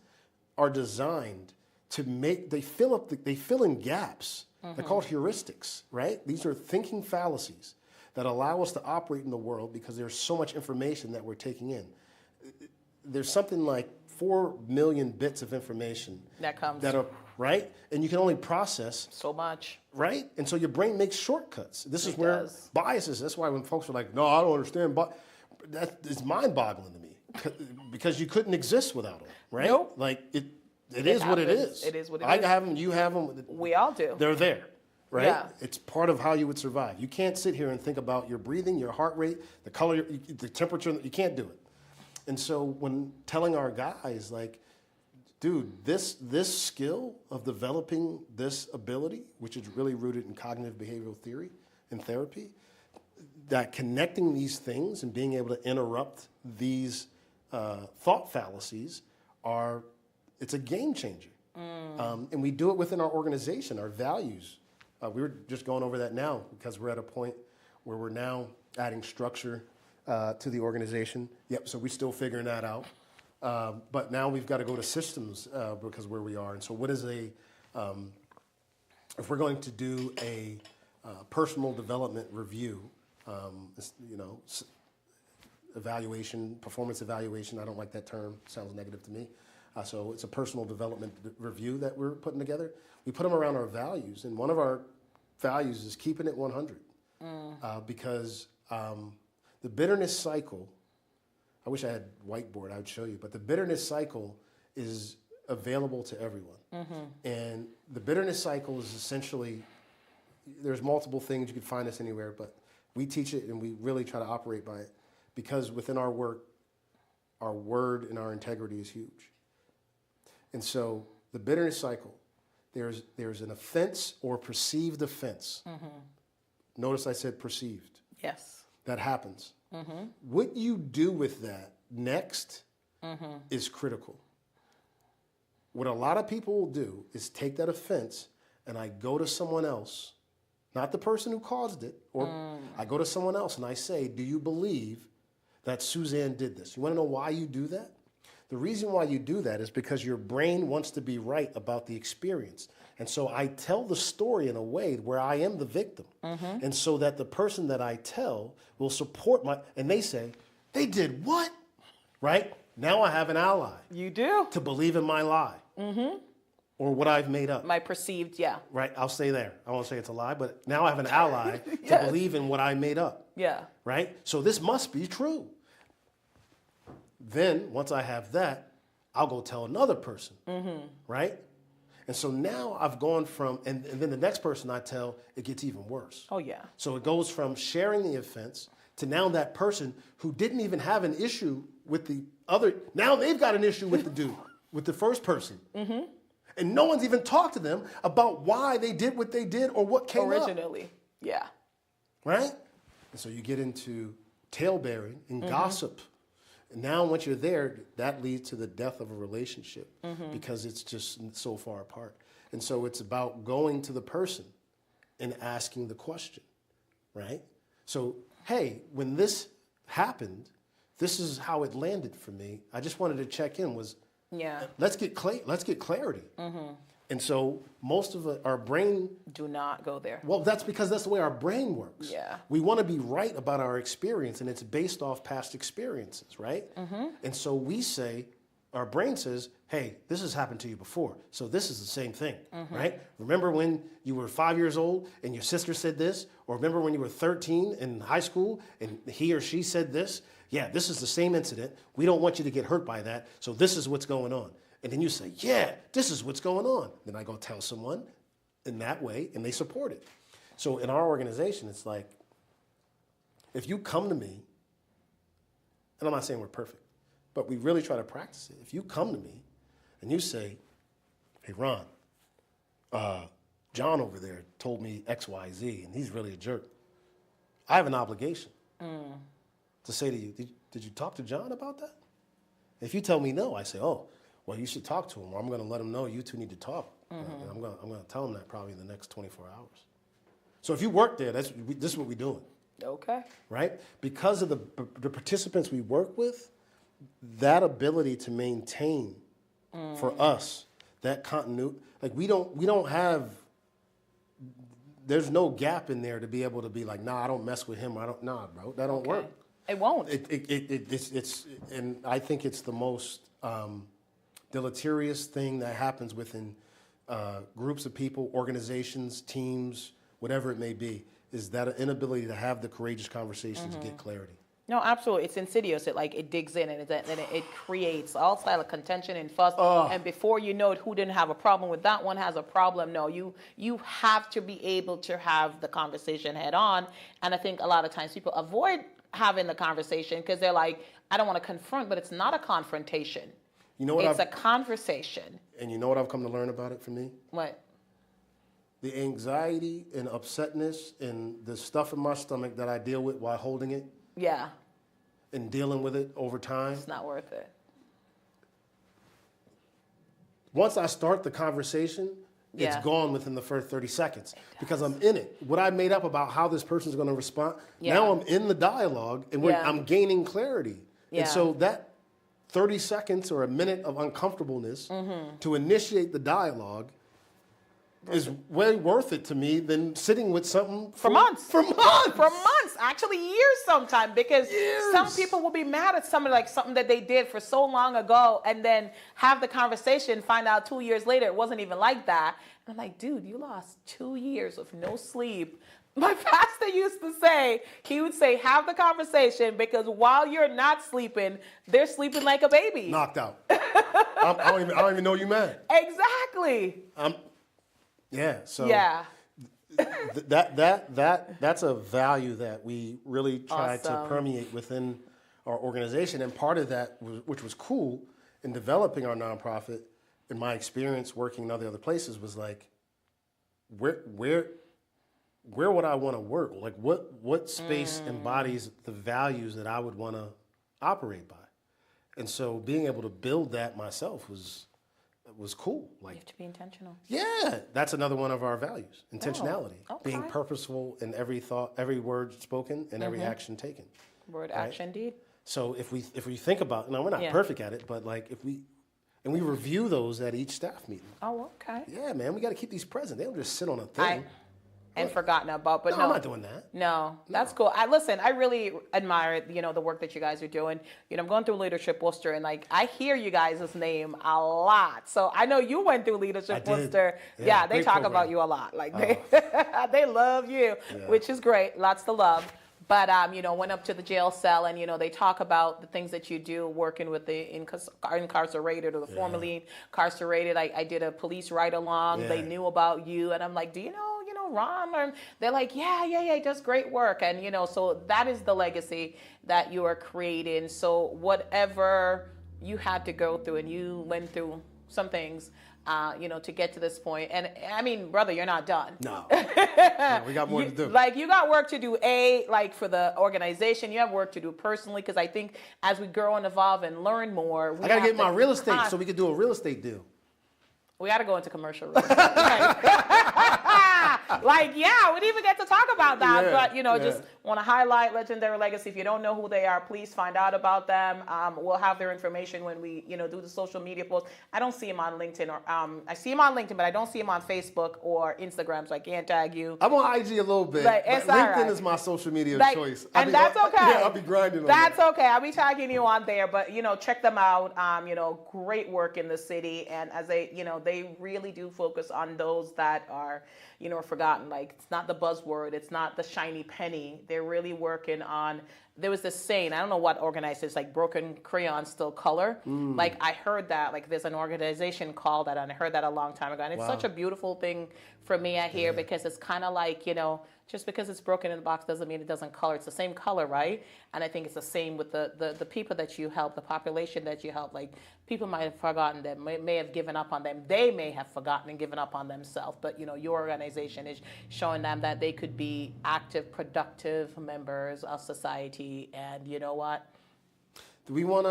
are designed to they fill in gaps. They're called heuristics, right? These are thinking fallacies that allow us to operate in the world because there's so much information that we're taking in. There's something like 4 million bits of information that are right, and you can only process so much, right? And so your brain makes shortcuts. This is where biases. That's why when folks are like, "No, I don't understand," but it's mind-boggling to me because you couldn't exist without them, right? Nope. Like it is what it is. It is what it is. I have them. You have them. We all do. They're there. Right? Yeah. It's part of how you would survive. You can't sit here and think about your breathing, your heart rate, the color, the temperature. You can't do it. And so when telling our guys, like, dude, this skill of developing this ability, which is really rooted in cognitive behavioral theory and therapy, that connecting these things and being able to interrupt these thought fallacies it's a game changer. And we do it within our organization, our values. We were just going over that now because we're at a point where we're now adding structure to the organization. Yep, so we're still figuring that out. But now we've got to go to systems because where we are. And so what is if we're going to do a personal development review, evaluation, performance evaluation, I don't like that term, sounds negative to me. So it's a personal development review that we're putting together. We put them around our values, and one of our values is keeping it 100. Because the bitterness cycle, I wish I had whiteboard, I would show you, but the bitterness cycle is available to everyone. And the bitterness cycle is essentially, there's multiple things, you can find this anywhere, but we teach it and we really try to operate by it because within our work, our word and our integrity is huge. And so the bitterness cycle, there's an offense or perceived offense. Notice I said perceived. Yes. That happens. What you do with that next is critical. What a lot of people will do is take that offense and I go to someone else, not the person who caused it, or I go to someone else and I say, do you believe that Suzanne did this? You want to know why you do that? The reason why you do that is because your brain wants to be right about the experience. And so I tell the story in a way where I am the victim. And so that the person that I tell will support and they say, they did what? Right? Now I have an ally. You do. To believe in my lie. Or what I've made up. My perceived, yeah. Right, I'll stay there. I won't say it's a lie, but now I have an ally to believe in what I made up. Yeah. Right? So this must be true. Then, once I have that, I'll go tell another person. Right? And so now I've gone from, and then the next person I tell, it gets even worse. Oh, yeah. So it goes from sharing the offense to now that person who didn't even have an issue with the other, now they've got an issue with the dude, with the first person. And no one's even talked to them about why they did what they did or what came originally. Yeah. Right? And so you get into talebearing and gossip. And now once you're there, that leads to the death of a relationship because it's just so far apart. And so it's about going to the person and asking the question, right? So, hey, when this happened, this is how it landed for me. I just wanted to check in let's get clarity. And so most of our brain... Do not go there. Well, that's because that's the way our brain works. Yeah. We want to be right about our experience, and it's based off past experiences, right? And so we say, our brain says, hey, this has happened to you before, so this is the same thing, right? Remember when you were 5 years old and your sister said this? Or remember when you were 13 in high school and he or she said this? Yeah, this is the same incident. We don't want you to get hurt by that, so this is what's going on. And then you say, yeah, this is what's going on. Then I go tell someone in that way, and they support it. So in our organization, it's like, if you come to me, and I'm not saying we're perfect, but we really try to practice it. If you come to me and you say, hey, Ron, John over there told me X, Y, Z, and he's really a jerk. I have an obligation to say to you, did you talk to John about that? If you tell me no, I say, oh, well, you should talk to him, or I'm going to let him know you two need to talk. And I'm going to tell him that probably in the next 24 hours. So if you work there, this is what we're doing. Okay. Right? Because of the participants we work with, that ability to maintain for us that continuity, like we don't have. There's no gap in there to be able to be like, nah, I don't mess with him. Nah, bro, that don't work. It won't. It's and I think it's the most deleterious thing that happens within groups of people, organizations, teams, whatever it may be, is that inability to have the courageous conversation to get clarity. No, absolutely. It's insidious. It digs in and it creates all style of contention and fuss. And before you know it, who didn't have a problem with that one has a problem. No, you have to be able to have the conversation head on. And I think a lot of times people avoid having the conversation because they're like, I don't want to confront, but it's not a confrontation. You know what? It's a conversation. And you know what I've come to learn about it for me? What? The anxiety and upsetness and the stuff in my stomach that I deal with while holding it. Yeah. And dealing with it over time. It's not worth it. Once I start the conversation, it's gone within the first 30 seconds because I'm in it. What I made up about how this person's going to respond, now I'm in the dialogue and I'm gaining clarity. And so that 30 seconds or a minute of uncomfortableness to initiate the dialogue is way worth it to me than sitting with something for months. For months. For months, actually years sometimes, because some people will be mad at something like something that they did for so long ago and then have the conversation, find out 2 years later it wasn't even like that. And I'm like, dude, you lost 2 years of no sleep. My pastor used to say, he would say, have the conversation because while you're not sleeping, they're sleeping like a baby. Knocked out. I don't even know you mad. Exactly. So yeah. That's a value that we really try to permeate within our organization. And part of that, which was cool in developing our nonprofit, in my experience working in other places was like, where would I want to work? Like what space embodies the values that I would want to operate by? And so being able to build that myself was cool. Like, you have to be intentional. Yeah, that's another one of our values: intentionality, being Okay. purposeful in every thought, every word spoken, and every action taken. Word, action, deed. So if we think about, now we're not perfect at it, but like we review those at each staff meeting. Oh, okay. Yeah, man, we got to keep these present. They don't just sit on a thing. And forgotten about, but No, I'm not doing that. No, that's cool. I really admire, the work that you guys are doing. I'm going through Leadership Worcester, and like I hear you guys' name a lot. So I know you went through Leadership Worcester. Yeah, they talk about you a lot. Like they love you, which is great. Lots to love. But went up to the jail cell, and they talk about the things that you do working with the incarcerated or the formerly incarcerated. I did a police ride along. They knew about you, and I'm like, do you know Ron? And they're like, yeah, he does great work, and so that is the legacy that you are creating. So whatever you had to go through, and you went through some things. To get to this point. And I mean, brother, you're not done. No. No, we got more to do. Like, you got work to do, like for the organization, you have work to do personally, because I think as we grow and evolve and learn more, I got to get my real estate so we can do a real estate deal. We got to go into commercial real estate. Like, we didn't even get to talk about that. But, just want to highlight Legendary Legacy. If you don't know who they are, please find out about them. We'll have their information when we, do the social media posts. I don't see them on LinkedIn, or I see them on LinkedIn, but I don't see them on Facebook or Instagram, so I can't tag you. I'm on IG a little bit. Like, but LinkedIn is my social media of choice. That's okay. Yeah, I'll be grinding on That's that. okay. I'll be tagging you on there, but check them out. Great work in the city, and as they really do focus on those that are, forgotten. Like, it's not the buzzword, it's not the shiny penny. They're really working on. There was this saying, I don't know what organization, it's like broken crayons still color. Like, I heard that, like there's an organization called that, and I heard that a long time ago. And it's such a beautiful thing for me I hear, because it's kind of like, just because it's broken in the box doesn't mean it doesn't color. It's the same color, right? And I think it's the same with the people that you help, the population that you help. Like, people might have forgotten them, may have given up on them. They may have forgotten and given up on themselves. But, your organization is showing them that they could be active, productive members of society. And you know what? One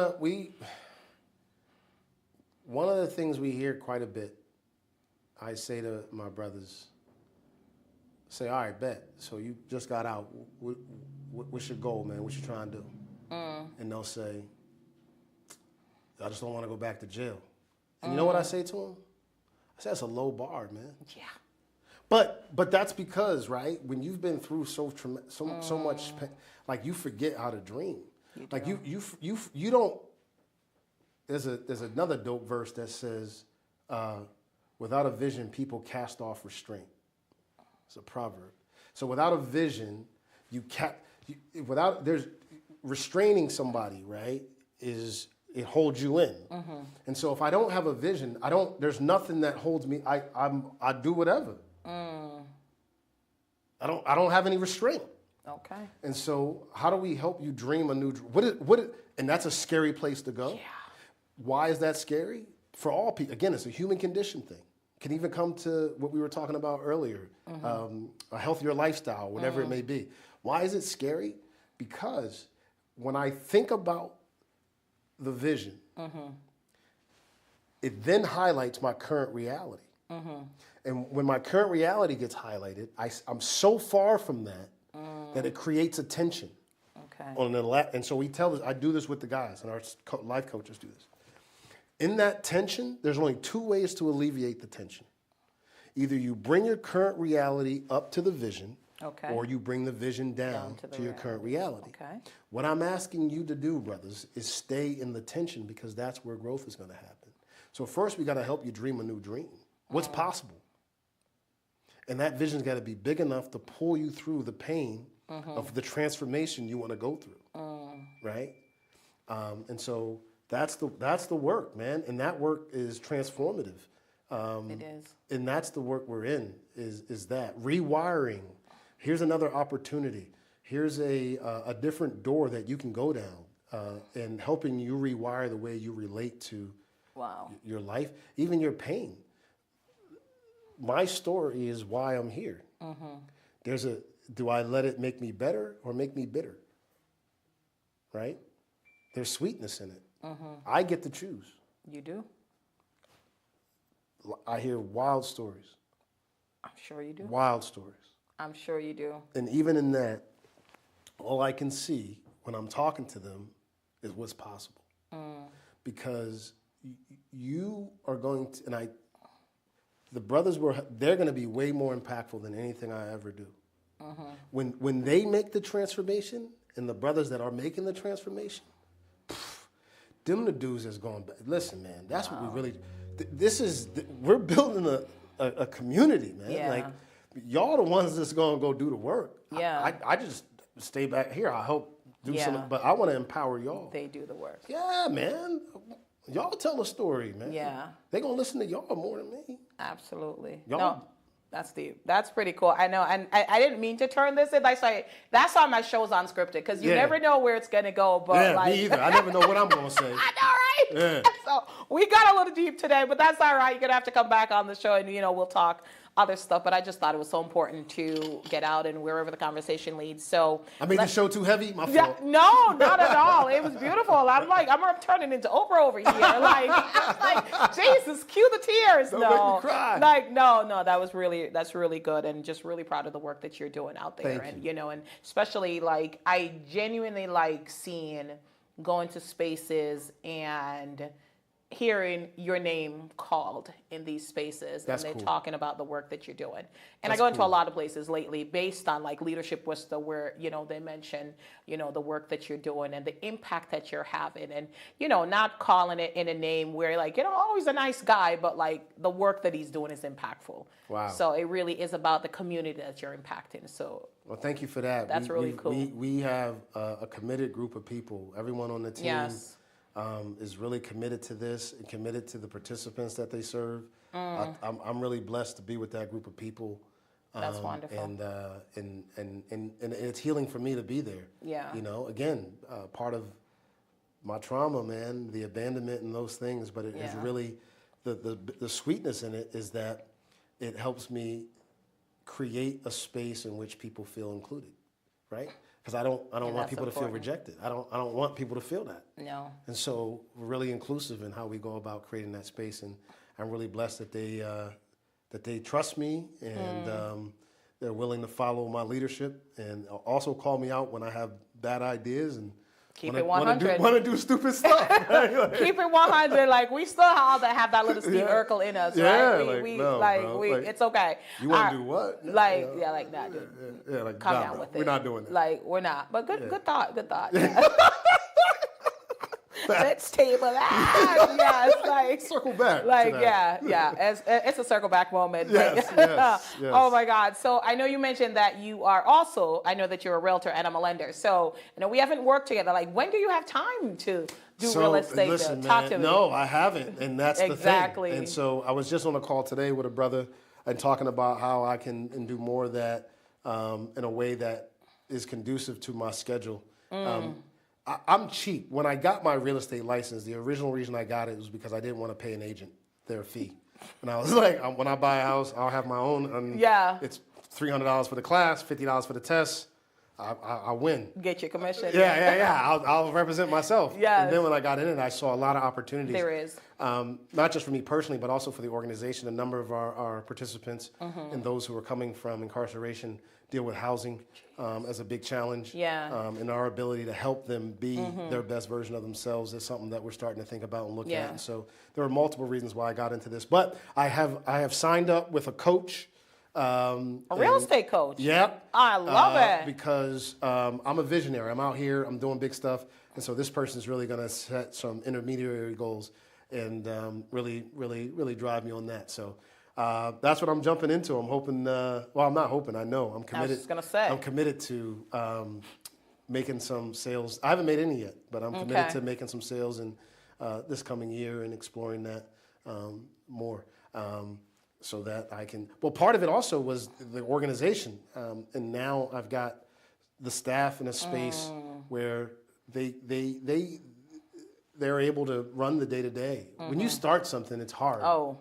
of the things we hear quite a bit, I say to my brothers, say, all right, bet. So you just got out. What's your goal, man? What you trying to do? And they'll say, I just don't want to go back to jail. And you know what I say to them? I say, that's a low bar, man. Yeah. But that's because, right, when you've been through so much pain, like, you forget how to dream. Like, you don't. There's another dope verse that says, without a vision, people cast off restraint. It's a proverb. So without a vision, there's restraining somebody, right? It holds you in. And so if I don't have a vision, there's nothing that holds me. I do whatever. I don't have any restraint. Okay. And so how do we help you dream a new dream? And that's a scary place to go. Yeah. Why is that scary? For all people, again, it's a human condition thing. Can even come to what we were talking about earlier, a healthier lifestyle, whatever it may be. Why is it scary? Because when I think about the vision, it then highlights my current reality. And when my current reality gets highlighted, I'm so far from that that it creates a tension. Okay. And so we tell this, I do this with the guys, and our life coaches do this. In that tension, there's only two ways to alleviate the tension. Either you bring your current reality up to the vision, or you bring the vision down to your current reality. Okay. What I'm asking you to do, brothers, is stay in the tension, because that's where growth is going to happen. So first, we got to help you dream a new dream. What's possible? And that vision's got to be big enough to pull you through the pain of the transformation you want to go through, right? And so that's the work, man. And that work is transformative. It is. And that's the work we're in, is that. Rewiring. Here's another opportunity. Here's a different door that you can go down, and helping you rewire the way you relate to Wow. Your life, even your pain. My story is why I'm here. Do I let it make me better or make me bitter? Right? There's sweetness in it. I get to choose. You do? I hear wild stories. I'm sure you do. Wild stories. I'm sure you do. And even in that, all I can see when I'm talking to them is what's possible. Because you are going to, and the brothers they're going to be way more impactful than anything I ever do. When they make the transformation, and the brothers that are making the transformation, them the dudes that's going back. Listen, man, that's what we really, we're building a community, man. Yeah. Like, y'all the ones that's going to go do the work. Yeah. I just stay back here. I hope do Yeah. something, but I want to empower y'all. They do the work. Yeah, man. Y'all tell a story, man. Yeah. They gonna listen to y'all more than me. Absolutely. Y'all- No, that's deep. That's pretty cool. I know, and I didn't mean to turn this in. That's why my show's unscripted, because you Yeah. never know where it's gonna go. But Yeah, like, me either. I never know what I'm gonna say. I know, right? Yeah. So we got a little deep today, but that's all right. You're gonna have to come back on the show, and we'll talk other stuff. But I just thought it was so important to get out and wherever the conversation leads. So I made the show too heavy. My yeah, fault. no, not at all. It was beautiful. I'm turning into Oprah over here. Like Jesus, cue the tears. Don't no, make me cry. No, that's really good, and just really proud of the work that you're doing out there. Thank and you. and especially I genuinely like seeing going to spaces and hearing your name called in these spaces. That's and they're cool. talking about the work that you're doing. And That's I go into a cool. lot of places lately based on Leadership Worcester, where, they mention, the work that you're doing and the impact that you're having, and, not calling it in a name where oh, he's a nice guy, but the work that he's doing is impactful. Wow. So it really is about the community that you're impacting. So Well, thank you for that. That's really cool. We have a committed group of people. Everyone on the team Yes. is really committed to this and committed to the participants that they serve. I'm really blessed to be with that group of people. That's wonderful. And it's healing for me to be there. Yeah. Again, part of my trauma, man, the abandonment and those things, but it is Yeah. really the sweetness in it is that it helps me create a space in which people feel included, right? Because I don't want that's people to feel important. rejected. I don't want people to feel that. No. And so we're really inclusive in how we go about creating that space, and I'm really blessed that they trust me and they're willing to follow my leadership and also call me out when I have bad ideas and Keep it 100. Want to do stupid stuff. Right? Keep it 100. We still have that little Steve Urkel in us, Yeah, right? bro. It's okay. You want to do what? Nah, dude. Yeah, Calm nah, down bro. with it. We're not doing that. We're not. But good thought. Yeah. Let's table that. Yes, Circle back. It's a circle back moment. Yes. Oh my God. So I know you mentioned that you are also, I know that you're a realtor and I'm a lender. So, we haven't worked together. When do you have time to do real estate? Listen, Talk man, to me. no, I haven't, and that's Exactly. the thing. And so I was just on a call today with a brother and talking about how I can do more of that in a way that is conducive to my schedule. I'm cheap. When I got my real estate license, the original reason I got it was because I didn't want to pay an agent their fee. And I was like, when I buy a house, I'll have my own. And it's $300 for the class, $50 for the test. I win. Get your commission. Yeah. I'll represent myself. Yes. And then when I got in it, I saw a lot of opportunities. There is. Not just for me personally, but also for the organization. A number of our participants and those who are coming from incarceration deal with housing as a big challenge. Yeah. And our ability to help them be their best version of themselves is something that we're starting to think about and look at. And so there are multiple reasons why I got into this. But I have signed up with a coach. A real estate coach. Yep. I love it. Because I'm a visionary. I'm out here. I'm doing big stuff. And so this person's really going to set some intermediary goals and really drive me on that. So that's what I'm jumping into. I'm hoping, I'm not hoping. I know. I'm committed. I was just going to say. I'm committed to making some sales. I haven't made any yet, but I'm committed to making some sales in this coming year and exploring that more. So that I can, part of it also was the organization. And now I've got the staff in a space where they they're able to run the day-to-day. When you start something, it's hard. Oh.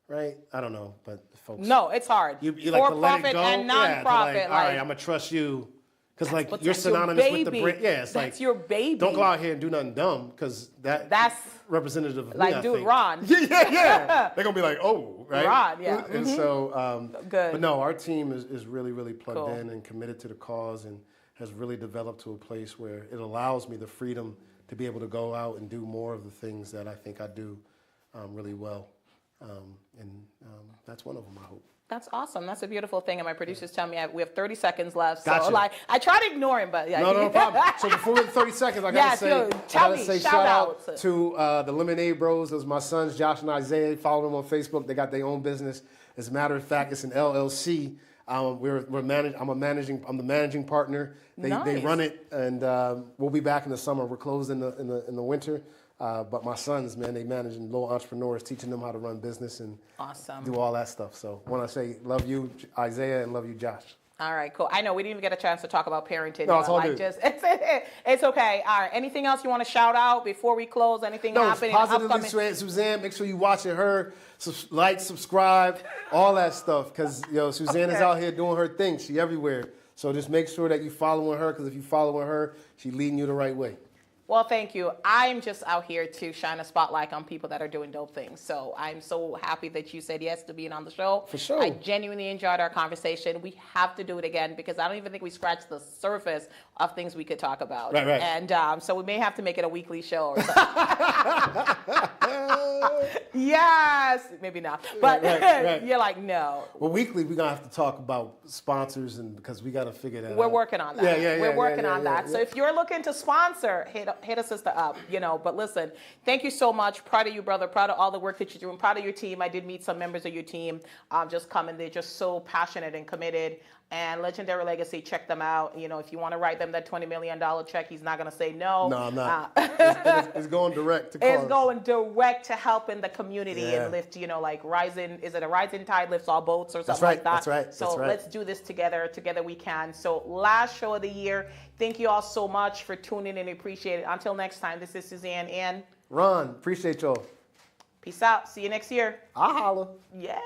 Right? I don't know, but folks. No, it's hard. You like to let it For-profit go. and non-profit. Yeah, all right, I'm going to trust you. Because like But you're that's your synonymous with the baby. brand. Yeah, it's That's your baby. Don't go out here and do nothing dumb because that's representative of me, like I dude think. Ron. Yeah. They're gonna be like, oh, right. Ron, yeah. And so, Good. But no, our team is really, really plugged Cool. in and committed to the cause, and has really developed to a place where it allows me the freedom to be able to go out and do more of the things that I think I do really well, and that's one of them, I hope. That's awesome. That's a beautiful thing. And my producers tell me we have 30 seconds left. Gotcha. So like, I try to ignore him, but yeah. No problem. So before we get 30 seconds, I gotta say shout out to the Lemonade Bros. Those are my sons, Josh and Isaiah. Follow them on Facebook. They got their own business. As a matter of fact, it's an LLC. I'm the managing partner. They run it, and we'll be back in the summer. We're closed in the winter. But my sons, man, they managing little entrepreneurs, teaching them how to run business and do all that stuff. So I want to say love you, Isaiah, and love you, Josh. All right, cool. I know we didn't even get a chance to talk about parenting. No, it's all good. It's okay. All right. Anything else you want to shout out before we close? Anything happening? Positively Suzanne, make sure you watching her. Like, subscribe, all that stuff. Because Suzanne is out here doing her thing. She everywhere. So just make sure that you following her. Because if you following her, she's leading you the right way. Well, thank you. I'm just out here to shine a spotlight on people that are doing dope things. So I'm so happy that you said yes to being on the show. For sure. I genuinely enjoyed our conversation. We have to do it again because I don't even think we scratched the surface of things we could talk about. Right. And so we may have to make it a weekly show or something. Yes. Maybe not. But right. You're like, no. Well, weekly, we're going to have to talk about sponsors because we got to figure that out. We're working on that. We're working on that. Yeah. So if you're looking to sponsor, hit a sister up, But listen, thank you so much. Proud of you, brother. Proud of all the work that you're doing. Proud of your team. I did meet some members of your team just coming. They're just so passionate and committed. And Legendary Legacy, check them out. If you want to write them that $20 million check, he's not going to say no. No, I'm not. It's going direct to cause. It's going direct to helping the community and lift, like rising, is it a rising tide lifts all boats or something like that? That's right. So let's do this together. Together we can. So last show of the year. Thank you all so much for tuning in and appreciate it. Until next time, this is Suzanne and Ron. Appreciate y'all. Peace out. See you next year. I'll holla. Yeah.